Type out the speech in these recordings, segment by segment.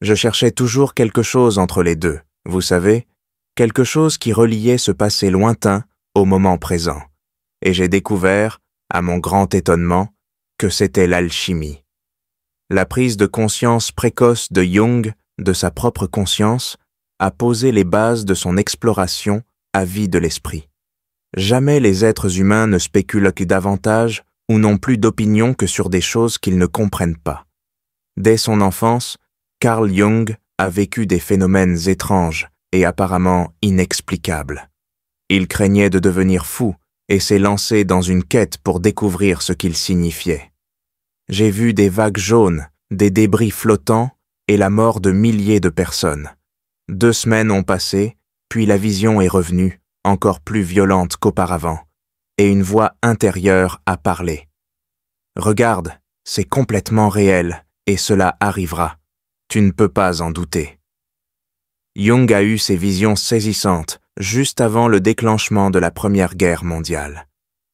Je cherchais toujours quelque chose entre les deux, vous savez, quelque chose qui reliait ce passé lointain au moment présent. Et j'ai découvert, à mon grand étonnement, que c'était l'alchimie. La prise de conscience précoce de Jung, de sa propre conscience, a posé les bases de son exploration à vie de l'esprit. Jamais les êtres humains ne spéculent davantage ou n'ont plus d'opinion que sur des choses qu'ils ne comprennent pas. Dès son enfance, Carl Jung a vécu des phénomènes étranges et apparemment inexplicables. Il craignait de devenir fou et s'est lancé dans une quête pour découvrir ce qu'ils signifiaient. J'ai vu des vagues jaunes, des débris flottants et la mort de milliers de personnes. 2 semaines ont passé, puis la vision est revenue, encore plus violente qu'auparavant, et une voix intérieure a parlé. « Regarde, c'est complètement réel, et cela arrivera. Tu ne peux pas en douter. » Jung a eu ces visions saisissantes juste avant le déclenchement de la Première Guerre mondiale.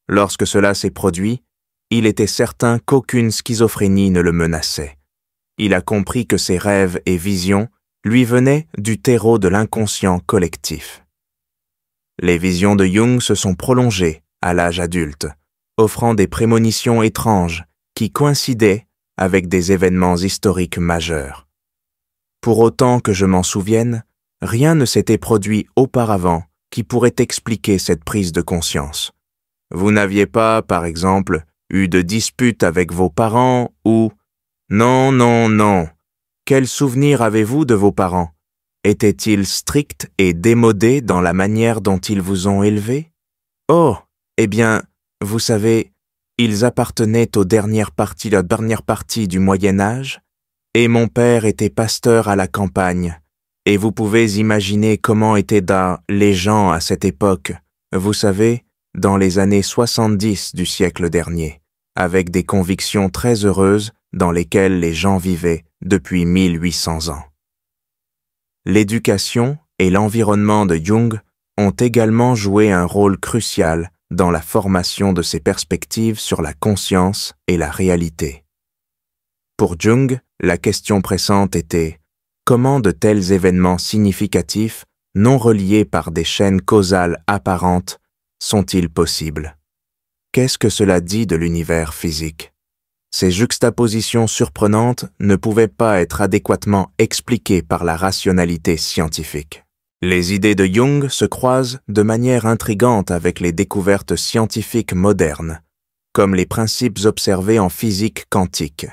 Lorsque cela s'est produit, il était certain qu'aucune schizophrénie ne le menaçait. Il a compris que ses rêves et visions lui venaient du terreau de l'inconscient collectif. Les visions de Jung se sont prolongées à l'âge adulte, offrant des prémonitions étranges qui coïncidaient avec des événements historiques majeurs. Pour autant que je m'en souvienne, rien ne s'était produit auparavant qui pourrait expliquer cette prise de conscience. Vous n'aviez pas, par exemple, eu de disputes avec vos parents ou... Non, non, non. Quel souvenir avez-vous de vos parents? Étaient-ils stricts et démodés dans la manière dont ils vous ont élevé? Oh, eh bien, vous savez, ils appartenaient aux dernières parties du Moyen-Âge, et mon père était pasteur à la campagne, et vous pouvez imaginer comment étaient les gens à cette époque, vous savez, dans les années 70 du siècle dernier, avec des convictions très heureuses dans lesquelles les gens vivaient depuis 1800 ans. L'éducation et l'environnement de Jung ont également joué un rôle crucial dans la formation de ses perspectives sur la conscience et la réalité. Pour Jung, la question pressante était « Comment de tels événements significatifs, non reliés par des chaînes causales apparentes, sont-ils possibles? Qu'est-ce que cela dit de l'univers physique ?» Ces juxtapositions surprenantes ne pouvaient pas être adéquatement expliquées par la rationalité scientifique. Les idées de Jung se croisent de manière intrigante avec les découvertes scientifiques modernes, comme les principes observés en physique quantique.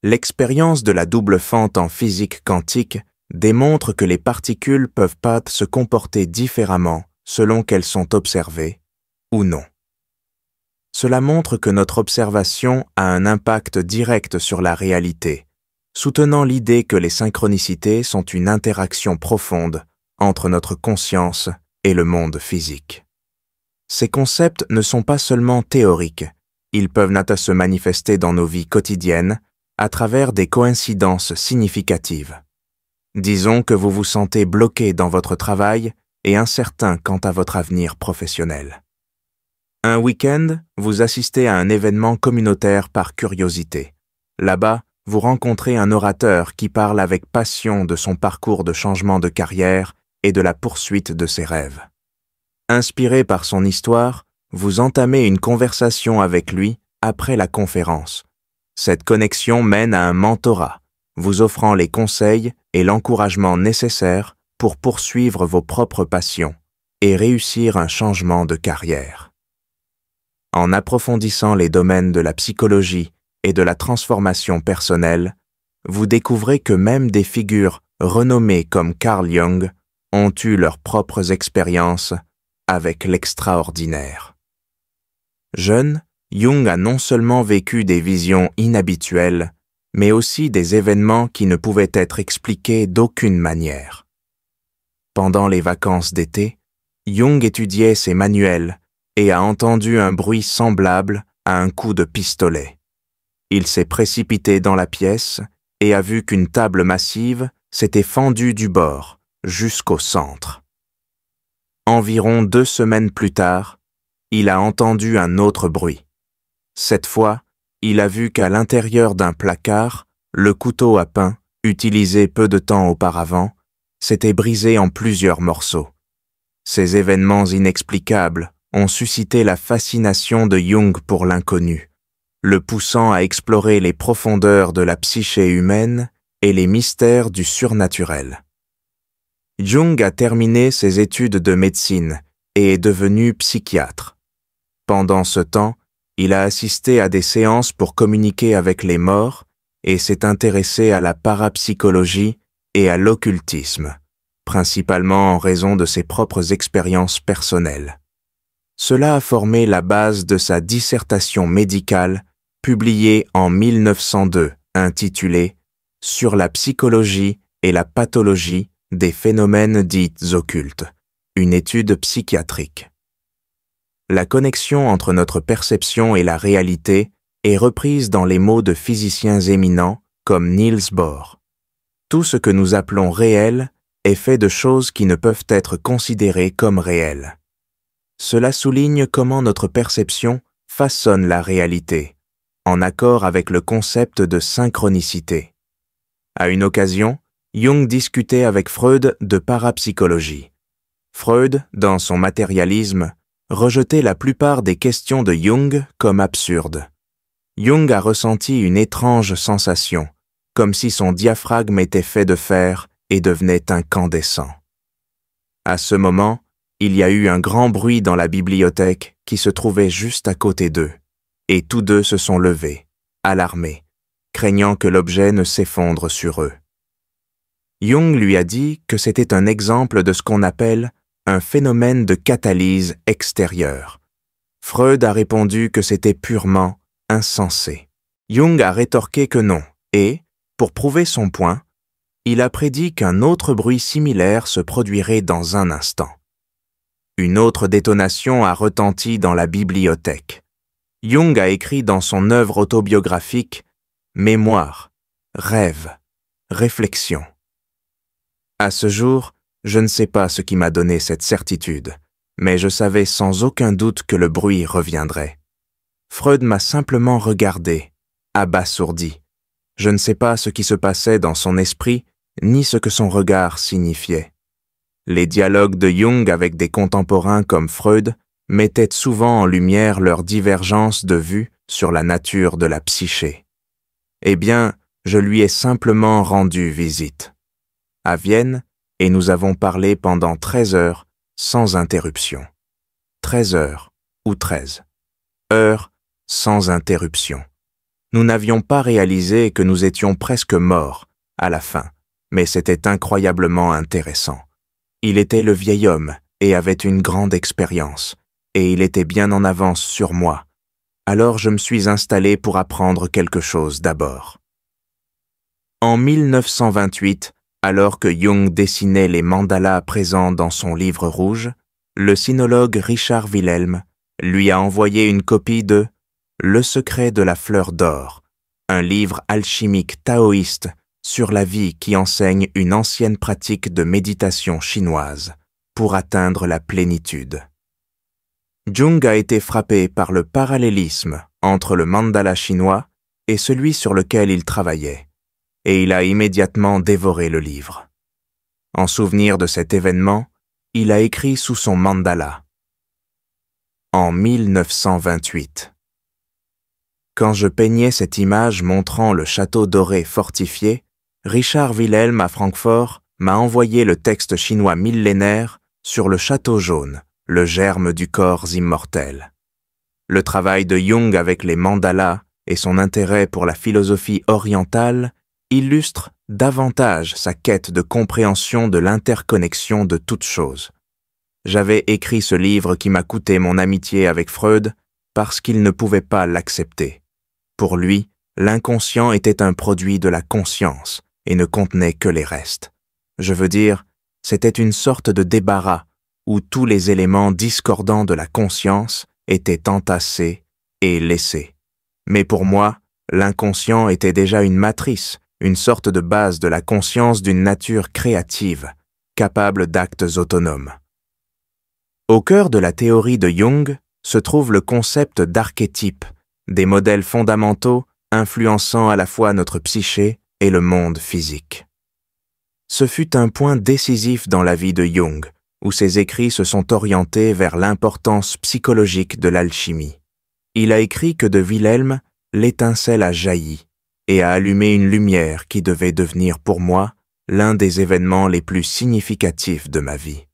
L'expérience de la double fente en physique quantique démontre que les particules peuvent pas se comporter différemment selon qu'elles sont observées ou non. Cela montre que notre observation a un impact direct sur la réalité, soutenant l'idée que les synchronicités sont une interaction profonde entre notre conscience et le monde physique. Ces concepts ne sont pas seulement théoriques, ils peuvent se manifester dans nos vies quotidiennes à travers des coïncidences significatives. Disons que vous vous sentez bloqué dans votre travail et incertain quant à votre avenir professionnel. Un week-end, vous assistez à un événement communautaire par curiosité. Là-bas, vous rencontrez un orateur qui parle avec passion de son parcours de changement de carrière et de la poursuite de ses rêves. Inspiré par son histoire, vous entamez une conversation avec lui après la conférence. Cette connexion mène à un mentorat, vous offrant les conseils et l'encouragement nécessaires pour poursuivre vos propres passions et réussir un changement de carrière. En approfondissant les domaines de la psychologie et de la transformation personnelle, vous découvrez que même des figures renommées comme Carl Jung ont eu leurs propres expériences avec l'extraordinaire. Jeune, Jung a non seulement vécu des visions inhabituelles, mais aussi des événements qui ne pouvaient être expliqués d'aucune manière. Pendant les vacances d'été, Jung étudiait ses manuels et a entendu un bruit semblable à un coup de pistolet. Il s'est précipité dans la pièce et a vu qu'une table massive s'était fendue du bord jusqu'au centre. Environ 2 semaines plus tard, il a entendu un autre bruit. Cette fois, il a vu qu'à l'intérieur d'un placard, le couteau à pain, utilisé peu de temps auparavant, s'était brisé en plusieurs morceaux. Ces événements inexplicables ont suscité la fascination de Jung pour l'inconnu, le poussant à explorer les profondeurs de la psyché humaine et les mystères du surnaturel. Jung a terminé ses études de médecine et est devenu psychiatre. Pendant ce temps, il a assisté à des séances pour communiquer avec les morts et s'est intéressé à la parapsychologie et à l'occultisme, principalement en raison de ses propres expériences personnelles. Cela a formé la base de sa dissertation médicale publiée en 1902, intitulée « Sur la psychologie et la pathologie des phénomènes dits occultes, une étude psychiatrique ». La connexion entre notre perception et la réalité est reprise dans les mots de physiciens éminents comme Niels Bohr. Tout ce que nous appelons réel est fait de choses qui ne peuvent être considérées comme réelles. Cela souligne comment notre perception façonne la réalité, en accord avec le concept de synchronicité. À une occasion, Jung discutait avec Freud de parapsychologie. Freud, dans son matérialisme, rejetait la plupart des questions de Jung comme absurdes. Jung a ressenti une étrange sensation, comme si son diaphragme était fait de fer et devenait incandescent. À ce moment, il y a eu un grand bruit dans la bibliothèque qui se trouvait juste à côté d'eux, et tous deux se sont levés, alarmés, craignant que l'objet ne s'effondre sur eux. Jung lui a dit que c'était un exemple de ce qu'on appelle un phénomène de catalyse extérieure. Freud a répondu que c'était purement insensé. Jung a rétorqué que non, et, pour prouver son point, il a prédit qu'un autre bruit similaire se produirait dans un instant. Une autre détonation a retenti dans la bibliothèque. Jung a écrit dans son œuvre autobiographique « Mémoire, rêve, réflexion ». À ce jour, je ne sais pas ce qui m'a donné cette certitude, mais je savais sans aucun doute que le bruit reviendrait. Freud m'a simplement regardé, abasourdi. Je ne sais pas ce qui se passait dans son esprit, ni ce que son regard signifiait. Les dialogues de Jung avec des contemporains comme Freud mettaient souvent en lumière leur divergence de vue sur la nature de la psyché. Eh bien, je lui ai simplement rendu visite. À Vienne, et nous avons parlé pendant 13 heures sans interruption. 13 heures ou 13. Heures sans interruption. Nous n'avions pas réalisé que nous étions presque morts à la fin, mais c'était incroyablement intéressant. Il était le vieil homme et avait une grande expérience, et il était bien en avance sur moi. Alors je me suis installé pour apprendre quelque chose d'abord. En 1928, alors que Jung dessinait les mandalas présents dans son livre rouge, le sinologue Richard Wilhelm lui a envoyé une copie de « Le secret de la fleur d'or », un livre alchimique taoïste sur la vie qui enseigne une ancienne pratique de méditation chinoise pour atteindre la plénitude. Jung a été frappé par le parallélisme entre le mandala chinois et celui sur lequel il travaillait, et il a immédiatement dévoré le livre. En souvenir de cet événement, il a écrit sous son mandala. En 1928. Quand je peignais cette image montrant le château doré fortifié, Richard Wilhelm à Francfort m'a envoyé le texte chinois millénaire sur le château jaune, le germe du corps immortel. Le travail de Jung avec les mandalas et son intérêt pour la philosophie orientale illustre davantage sa quête de compréhension de l'interconnexion de toutes choses. J'avais écrit ce livre qui m'a coûté mon amitié avec Freud parce qu'il ne pouvait pas l'accepter. Pour lui, l'inconscient était un produit de la conscience et ne contenait que les restes. Je veux dire, c'était une sorte de débarras où tous les éléments discordants de la conscience étaient entassés et laissés. Mais pour moi, l'inconscient était déjà une matrice, une sorte de base de la conscience d'une nature créative, capable d'actes autonomes. Au cœur de la théorie de Jung se trouve le concept d'archétype, des modèles fondamentaux influençant à la fois notre psyché et le monde physique. Ce fut un point décisif dans la vie de Jung, où ses écrits se sont orientés vers l'importance psychologique de l'alchimie. Il a écrit que de Wilhelm, l'étincelle a jailli et a allumé une lumière qui devait devenir pour moi l'un des événements les plus significatifs de ma vie.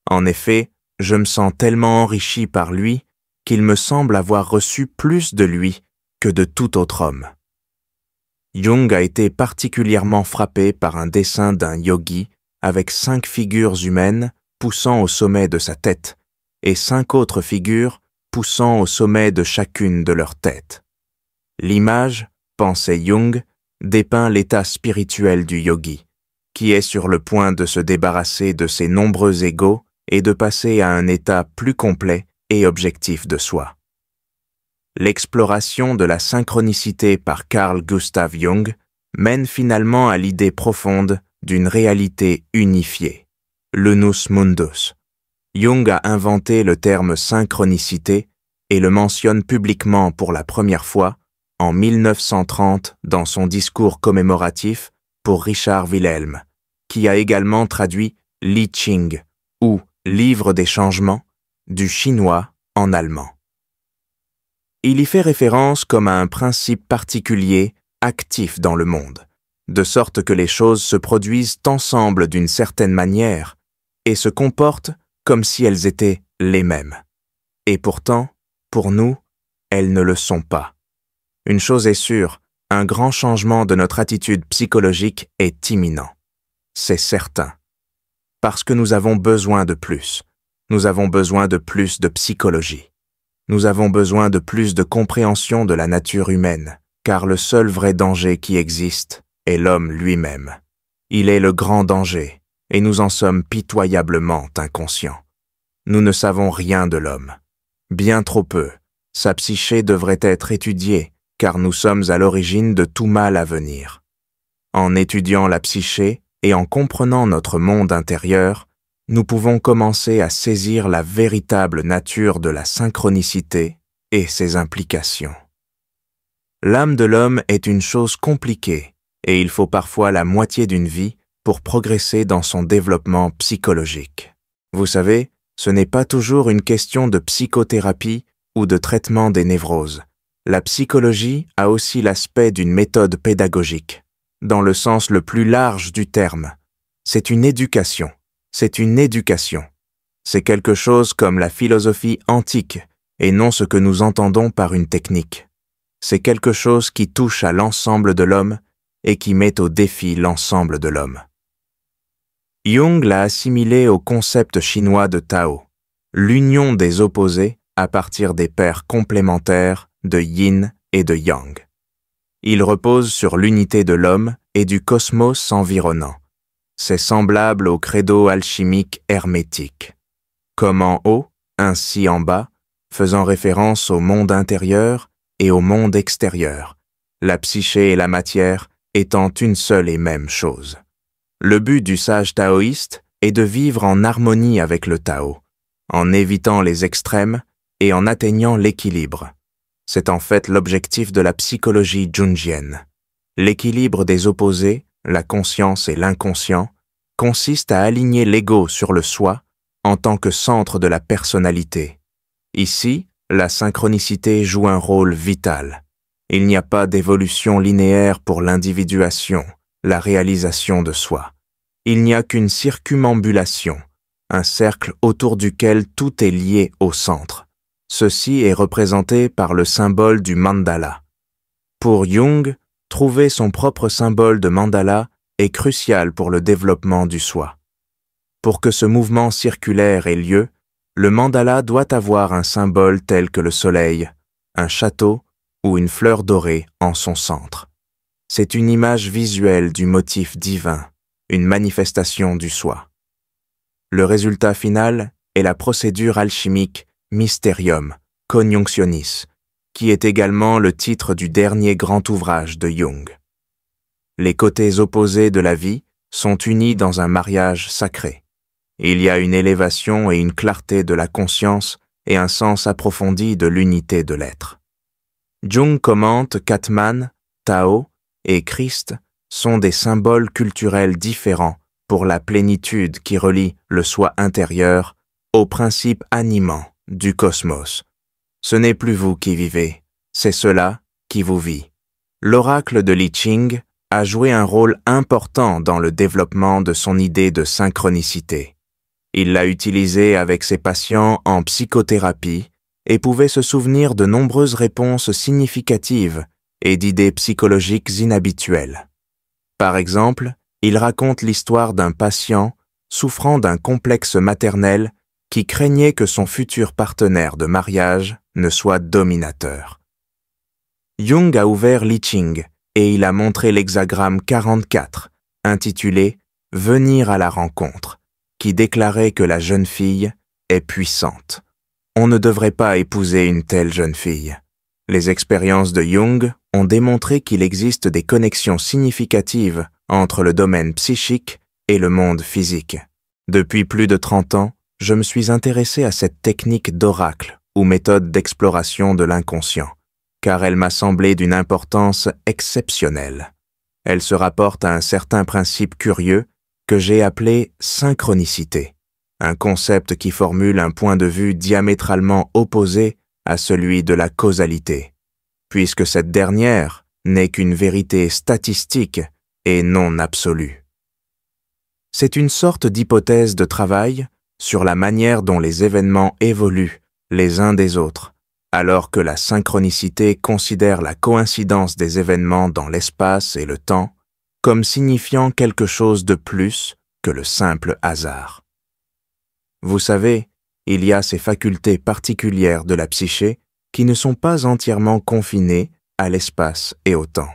En effet, je me sens tellement enrichi par lui qu'il me semble avoir reçu plus de lui que de tout autre homme. Jung a été particulièrement frappé par un dessin d'un yogi avec 5 figures humaines poussant au sommet de sa tête et 5 autres figures poussant au sommet de chacune de leurs têtes. L'image, pensait Jung, dépeint l'état spirituel du yogi, qui est sur le point de se débarrasser de ses nombreux égos et de passer à un état plus complet et objectif de soi. L'exploration de la synchronicité par Carl Gustav Jung mène finalement à l'idée profonde d'une réalité unifiée, l'unus mundus. Jung a inventé le terme synchronicité et le mentionne publiquement pour la première fois en 1930 dans son discours commémoratif pour Richard Wilhelm, qui a également traduit Li Ching, ou Livre des changements, du chinois en allemand. Il y fait référence comme à un principe particulier, actif dans le monde, de sorte que les choses se produisent ensemble d'une certaine manière et se comportent comme si elles étaient les mêmes. Et pourtant, pour nous, elles ne le sont pas. Une chose est sûre, un grand changement de notre attitude psychologique est imminent. C'est certain. Parce que nous avons besoin de plus. Nous avons besoin de plus de psychologie. Nous avons besoin de plus de compréhension de la nature humaine, car le seul vrai danger qui existe est l'homme lui-même. Il est le grand danger, et nous en sommes pitoyablement inconscients. Nous ne savons rien de l'homme. Bien trop peu. Sa psyché devrait être étudiée, car nous sommes à l'origine de tout mal à venir. En étudiant la psyché et en comprenant notre monde intérieur, nous pouvons commencer à saisir la véritable nature de la synchronicité et ses implications. L'âme de l'homme est une chose compliquée et il faut parfois la moitié d'une vie pour progresser dans son développement psychologique. Vous savez, ce n'est pas toujours une question de psychothérapie ou de traitement des névroses. La psychologie a aussi l'aspect d'une méthode pédagogique, dans le sens le plus large du terme. C'est une éducation. C'est une éducation. C'est quelque chose comme la philosophie antique, et non ce que nous entendons par une technique. C'est quelque chose qui touche à l'ensemble de l'homme et qui met au défi l'ensemble de l'homme. Jung l'a assimilé au concept chinois de Tao, l'union des opposés à partir des paires complémentaires de yin et de yang. Il repose sur l'unité de l'homme et du cosmos environnant. C'est semblable au credo alchimique hermétique. Comme en haut, ainsi en bas, faisant référence au monde intérieur et au monde extérieur, la psyché et la matière étant une seule et même chose. Le but du sage taoïste est de vivre en harmonie avec le Tao, en évitant les extrêmes et en atteignant l'équilibre. C'est en fait l'objectif de la psychologie jungienne. L'équilibre des opposés, la conscience et l'inconscient, consiste à aligner l'ego sur le soi en tant que centre de la personnalité. Ici, la synchronicité joue un rôle vital. Il n'y a pas d'évolution linéaire pour l'individuation, la réalisation de soi. Il n'y a qu'une circumambulation, un cercle autour duquel tout est lié au centre. Ceci est représenté par le symbole du mandala. Pour Jung, trouver son propre symbole de mandala est crucial pour le développement du soi. Pour que ce mouvement circulaire ait lieu, le mandala doit avoir un symbole tel que le soleil, un château ou une fleur dorée en son centre. C'est une image visuelle du motif divin, une manifestation du soi. Le résultat final est la procédure alchimique Mysterium Conjunctionis, qui est également le titre du dernier grand ouvrage de Jung. Les côtés opposés de la vie sont unis dans un mariage sacré. Il y a une élévation et une clarté de la conscience et un sens approfondi de l'unité de l'être. Jung commente qu'Atman, Tao et Christ sont des symboles culturels différents pour la plénitude qui relie le soi intérieur au principe animant du cosmos. Ce n'est plus vous qui vivez, c'est cela qui vous vit. L'oracle de Li Ching a joué un rôle important dans le développement de son idée de synchronicité. Il l'a utilisé avec ses patients en psychothérapie et pouvait se souvenir de nombreuses réponses significatives et d'idées psychologiques inhabituelles. Par exemple, il raconte l'histoire d'un patient souffrant d'un complexe maternel qui craignait que son futur partenaire de mariage ne soit dominateur. Jung a ouvert Li Ching et il a montré l'hexagramme 44, intitulé « Venir à la rencontre », qui déclarait que la jeune fille est puissante. On ne devrait pas épouser une telle jeune fille. Les expériences de Jung ont démontré qu'il existe des connexions significatives entre le domaine psychique et le monde physique. Depuis plus de 30 ans, je me suis intéressé à cette technique d'oracle ou méthode d'exploration de l'inconscient, car elle m'a semblé d'une importance exceptionnelle. Elle se rapporte à un certain principe curieux que j'ai appelé synchronicité, un concept qui formule un point de vue diamétralement opposé à celui de la causalité, puisque cette dernière n'est qu'une vérité statistique et non absolue. C'est une sorte d'hypothèse de travail sur la manière dont les événements évoluent les uns des autres, alors que la synchronicité considère la coïncidence des événements dans l'espace et le temps comme signifiant quelque chose de plus que le simple hasard. Vous savez, il y a ces facultés particulières de la psyché qui ne sont pas entièrement confinées à l'espace et au temps.